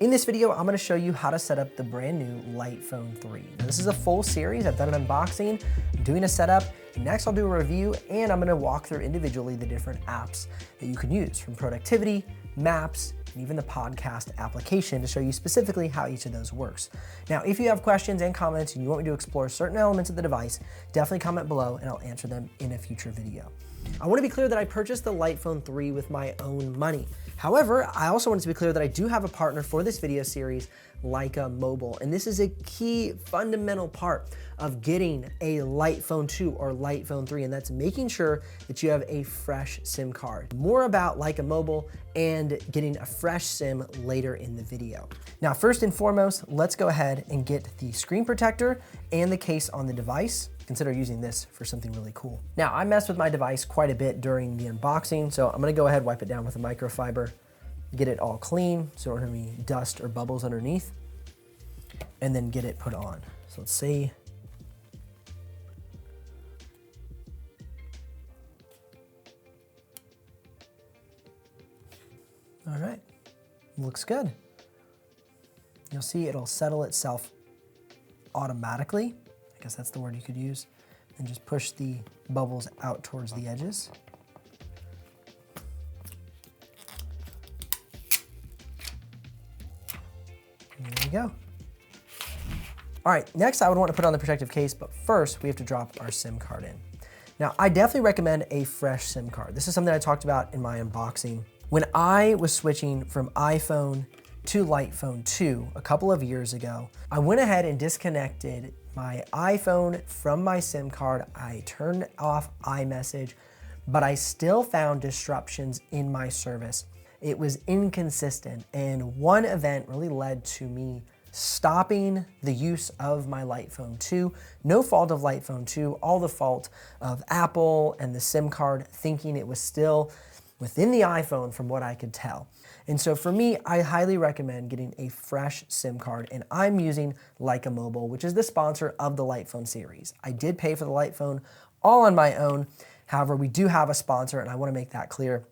In this video, I'm gonna show you how to set up the brand new Lyca 3. Now, this is a full series. I've done an unboxing, I'm doing a setup. Next, I'll do a review, and I'm gonna walk through individually the different apps that you can use, from productivity, maps, and even the podcast application to show you specifically how each of those works. Now, if you have questions and comments and you want me to explore certain elements of the device, definitely comment below and I'll answer them in a future video. I want to be clear that I purchased the Lyca 3 with my own money. However, I also want to be clear that I do have a partner for this video series, Lyca Mobile, and this is a key fundamental part of getting a Lyca 2 or Lyca 3, and that's making sure that you have a fresh SIM card. More about Lyca Mobile and getting a fresh SIM later in the video. Now, first and foremost, let's go ahead and get the screen protector and the case on the device. Consider using this for something really cool. Now, I messed with my device quite a bit during the unboxing, so I'm gonna go ahead, wipe it down with a microfiber, get it all clean, so there don't have any dust or bubbles underneath, and then get it put on. So let's see. All right, looks good. You'll see it'll settle itself automatically. I guess that's the word you could use. And just push the bubbles out towards the edges. There you go. All right, next I would want to put on the protective case, but first we have to drop our SIM card in. Now, I definitely recommend a fresh SIM card. This is something I talked about in my unboxing. When I was switching from iPhone to Lyca 2 a couple of years ago, I went ahead and disconnected my iPhone from my SIM card. I turned off iMessage, but I still found disruptions in my service. It was inconsistent, and one event really led to me stopping the use of my Lyca 2. No fault of Lyca 2, all the fault of Apple and the SIM card thinking it was still within the iPhone from what I could tell. And so for me, I highly recommend getting a fresh SIM card, and I'm using Lyca Mobile, which is the sponsor of the Lyca series. I did pay for the Lyca all on my own. However, we do have a sponsor, and I want to make that clear.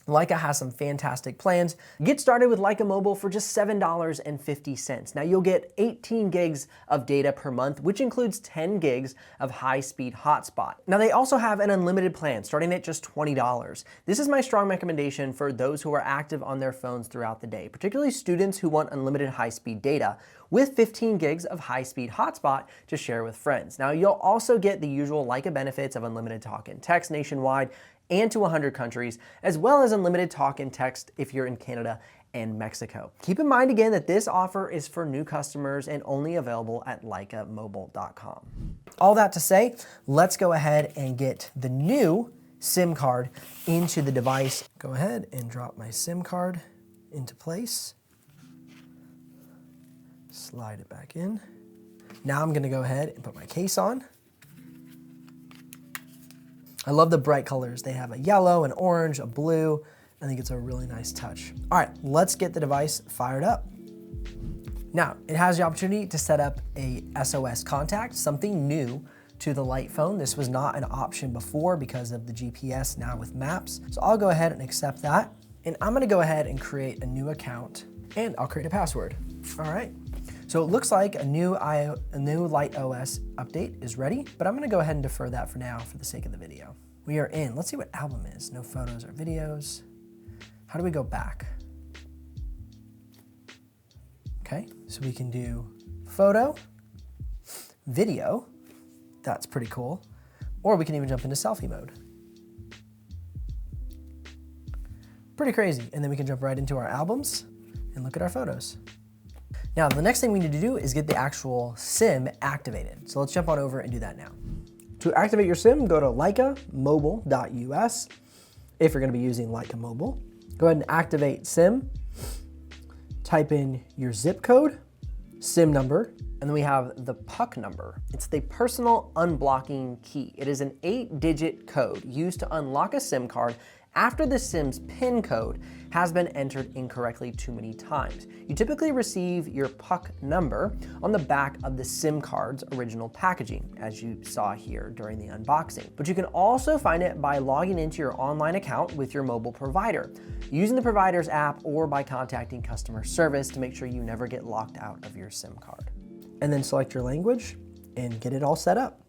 Lyca has some fantastic plans. Get started with Lyca Mobile for just $7.50. Now, you'll get 18 gigs of data per month, which includes 10 gigs of high-speed hotspot. Now, they also have an unlimited plan starting at just $20. This is my strong recommendation for those who are active on their phones throughout the day, particularly students who want unlimited high-speed data with 15 gigs of high-speed hotspot to share with friends. Now, you'll also get the usual Lyca benefits of unlimited talk and text nationwide and to 100 countries, as well as unlimited talk and text if you're in Canada and Mexico. Keep in mind again that this offer is for new customers and only available at lycamobile.com. All that to say, let's go ahead and get the new SIM card into the device. Go ahead and drop my SIM card into place. Slide it back in. Now I'm gonna go ahead and put my case on. I love the bright colors. They have a yellow, an orange, a blue. I think it's a really nice touch. All right, let's get the device fired up. Now, it has the opportunity to set up a SOS contact, something new to the Lyca. This was not an option before because of the GPS now with maps. So I'll go ahead and accept that. And I'm gonna go ahead and create a new account, and I'll create a password. All right. So it looks like a new LightOS update is ready, but I'm gonna go ahead and defer that for now for the sake of the video. We are in. Let's see what album is. No photos or videos. How do we go back? Okay, so we can do photo, video. That's pretty cool. Or we can even jump into selfie mode. Pretty crazy. And then we can jump right into our albums and look at our photos. Now, the next thing we need to do is get the actual SIM activated. So let's jump on over and do that now. To activate your SIM, go to lycamobile.us. If you're gonna be using Lyca Mobile, go ahead and activate SIM. Type in your zip code, SIM number, and then we have the PUC number. It's the personal unblocking key. It is an 8-digit code used to unlock a SIM card after the SIM's PIN code has been entered incorrectly too many times. You typically receive your PUC number on the back of the SIM card's original packaging, as you saw here during the unboxing. But you can also find it by logging into your online account with your mobile provider, using the provider's app, or by contacting customer service to make sure you never get locked out of your SIM card. And then select your language and get it all set up.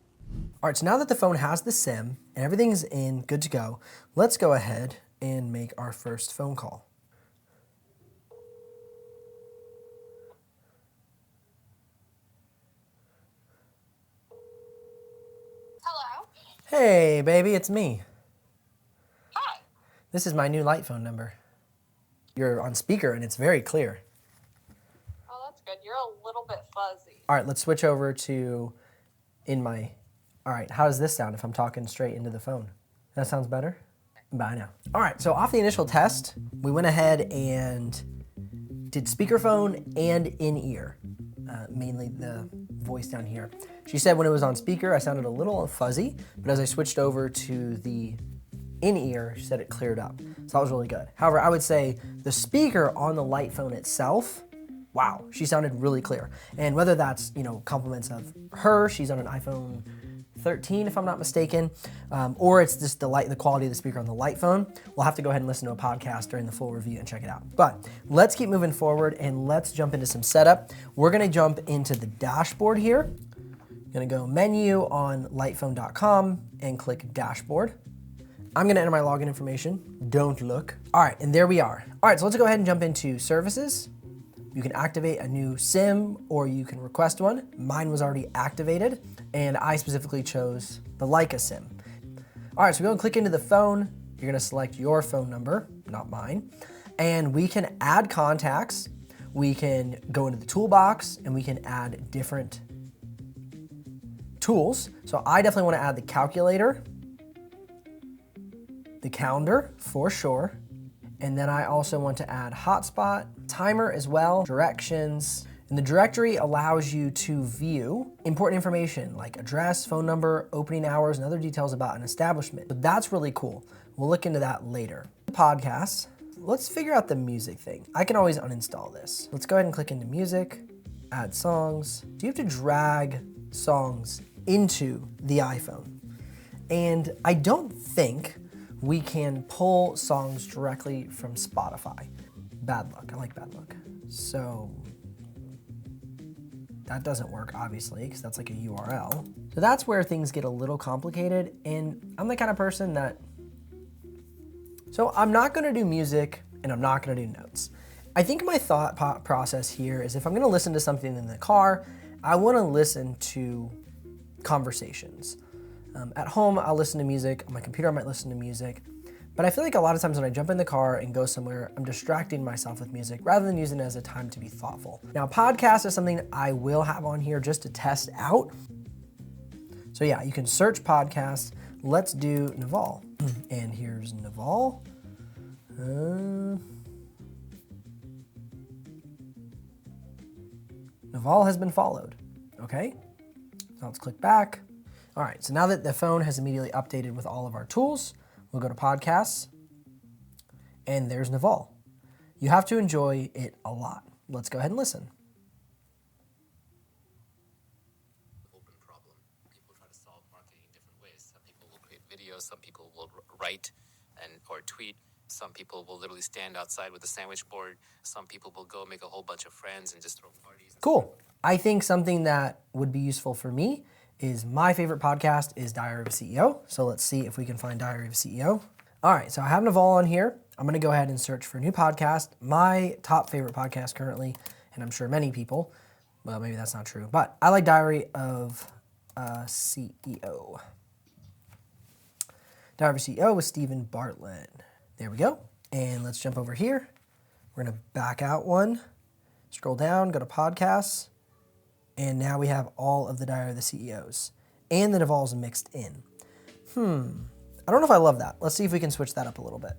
All right, so now that the phone has the SIM and everything's in, good to go, let's go ahead and make our first phone call. Hello? Hey, baby, it's me. Hi. This is my new light phone number. You're on speaker and it's very clear. Oh, that's good. You're a little bit fuzzy. All right, let's switch over to all right, how does this sound if I'm talking straight into the phone? That sounds better? Bye now. All right, so off the initial test, we went ahead and did speakerphone and in-ear, mainly the voice down here. She said when it was on speaker, I sounded a little fuzzy, but as I switched over to the in-ear, she said it cleared up. So that was really good. However, I would say the speaker on the light phone itself, wow, she sounded really clear. And whether that's, compliments of her, she's on an iPhone 13 if I'm not mistaken, or it's just the quality of the speaker on the light phone, we'll have to go ahead and listen to a podcast during the full review and check it out. But let's keep moving forward and let's jump into some setup. We're gonna jump into the dashboard here. Gonna go menu on lightphone.com and click dashboard. I'm gonna enter my login information, don't look. All right, and there we are. All right, so let's go ahead and jump into services. You can activate a new SIM or you can request one. Mine was already activated and I specifically chose the Lyca SIM. All right, so we go and click into the phone. You're gonna select your phone number, not mine. And we can add contacts. We can go into the toolbox and we can add different tools. So I definitely wanna add the calculator, the calendar for sure. And then I also want to add hotspot, timer as well, directions. And the directory allows you to view important information like address, phone number, opening hours, and other details about an establishment. So that's really cool. We'll look into that later. Podcasts, let's figure out the music thing. I can always uninstall this. Let's go ahead and click into music, add songs. Do you have to drag songs into the iPhone? And I don't think we can pull songs directly from Spotify. Bad luck, I like bad luck. So that doesn't work obviously, because that's like a URL. So that's where things get a little complicated, and I'm the kind of person that, so I'm not gonna do music and I'm not gonna do notes. I think my thought process here is if I'm gonna listen to something in the car, I wanna listen to conversations. At home, I'll listen to music. On my computer, I might listen to music. But I feel like a lot of times when I jump in the car and go somewhere, I'm distracting myself with music rather than using it as a time to be thoughtful. Now, podcast is something I will have on here just to test out. So yeah, you can search podcasts. Let's do Naval. And here's Naval. Naval has been followed. Okay, so let's click back. All right, so now that the phone has immediately updated with all of our tools, we'll go to podcasts, and there's Naval. You have to enjoy it a lot. Let's go ahead and listen. Open problem. People try to solve marketing in different ways. Some people will create videos, some people will write or tweet. Some people will literally stand outside with a sandwich board. Some people will go make a whole bunch of friends and just throw parties. Cool. I think something that would be useful for me is my favorite podcast is Diary of a CEO. So let's see if we can find Diary of a CEO. All right, so I have Naval on here. I'm gonna go ahead and search for a new podcast. My top favorite podcast currently, and I'm sure many people, well, maybe that's not true, but I like Diary of a CEO. Diary of a CEO with Stephen Bartlett. There we go. And let's jump over here. We're gonna back out one, scroll down, go to podcasts. And now we have all of the Diary of the CEOs. And the Navals mixed in. I don't know if I love that. Let's see if we can switch that up a little bit.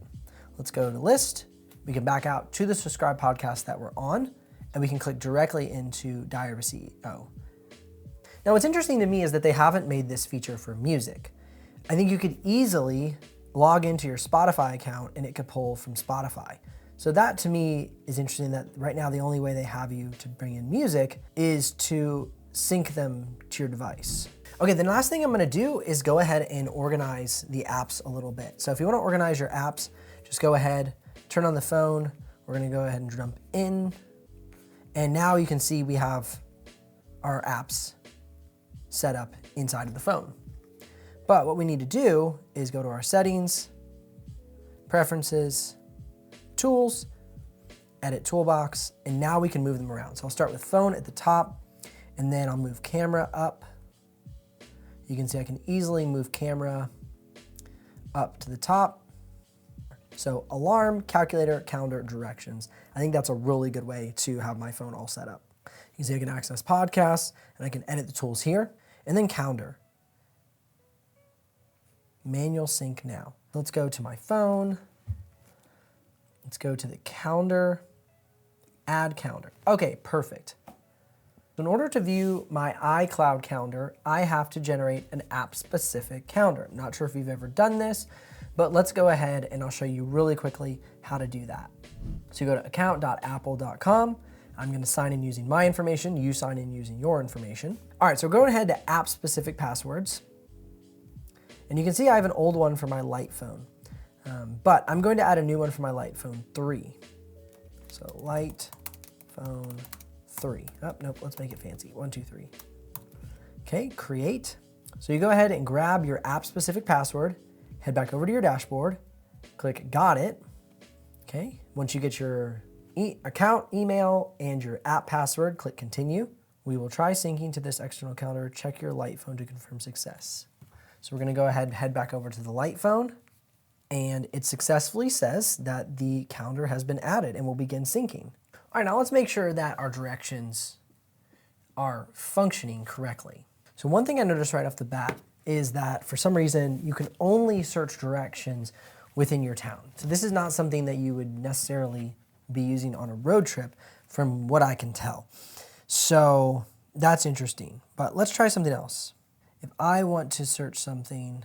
Let's go to list. We can back out to the subscribe podcast that we're on, and we can click directly into Diary of a CEO. Now what's interesting to me is that they haven't made this feature for music. I think you could easily log into your Spotify account and it could pull from Spotify. So that to me is interesting that right now the only way they have you to bring in music is to sync them to your device. Okay, the last thing I'm gonna do is go ahead and organize the apps a little bit. So if you wanna organize your apps, just go ahead, turn on the phone. We're gonna go ahead and jump in. And now you can see we have our apps set up inside of the phone. But what we need to do is go to our settings, preferences, tools, edit toolbox, and now we can move them around. So I'll start with phone at the top, and then I'll move camera up. You can see I can easily move camera up to the top. So alarm, calculator, calendar, directions. I think that's a really good way to have my phone all set up. You can see I can access podcasts, and I can edit the tools here, and then calendar. Manual sync now. Let's go to my phone. Let's go to the calendar, add calendar. Okay, perfect. In order to view my iCloud calendar, I have to generate an app-specific calendar. Not sure if you've ever done this, but let's go ahead and I'll show you really quickly how to do that. So you go to account.apple.com. I'm gonna sign in using my information. You sign in using your information. All right, so go ahead to app-specific passwords. And you can see I have an old one for my light phone, but I'm going to add a new one for my light phone 3. So light phone 3. Oh, nope, let's make it fancy. 1, 2, 3. Okay, create. So you go ahead and grab your app-specific password, head back over to your dashboard, click got it. Okay, once you get your account, email, and your app password, click continue. We will try syncing to this external calendar. Check your light phone to confirm success. So we're gonna go ahead and head back over to the light phone, and it successfully says that the calendar has been added and will begin syncing. All right, now let's make sure that our directions are functioning correctly. So one thing I noticed right off the bat is that for some reason, you can only search directions within your town. So this is not something that you would necessarily be using on a road trip from what I can tell. So that's interesting, but let's try something else. If I want to search something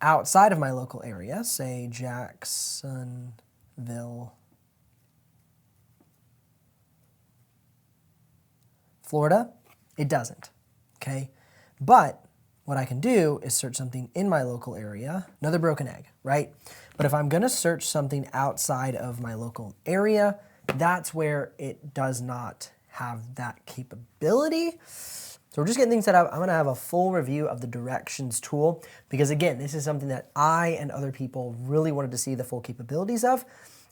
outside of my local area, say Jacksonville, Florida, it doesn't, okay? But what I can do is search something in my local area, another broken egg, right? But if I'm gonna search something outside of my local area, that's where it does not have that capability. So we're just getting things set up. I'm gonna have a full review of the directions tool because again, this is something that I and other people really wanted to see the full capabilities of.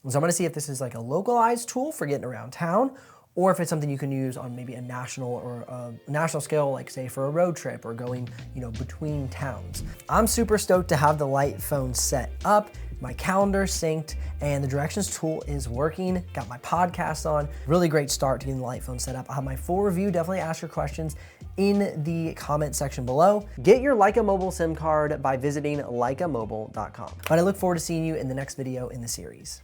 And so I'm gonna see if this is like a localized tool for getting around town, or if it's something you can use on maybe a national or a national scale, like say for a road trip or going, between towns. I'm super stoked to have the light phone set up, my calendar synced, and the directions tool is working. Got my podcast on. Really great start to getting the light phone set up. I'll have my full review. Definitely ask your questions in the comment section below. Get your Lyca Mobile SIM card by visiting lycamobile.com. But I look forward to seeing you in the next video in the series.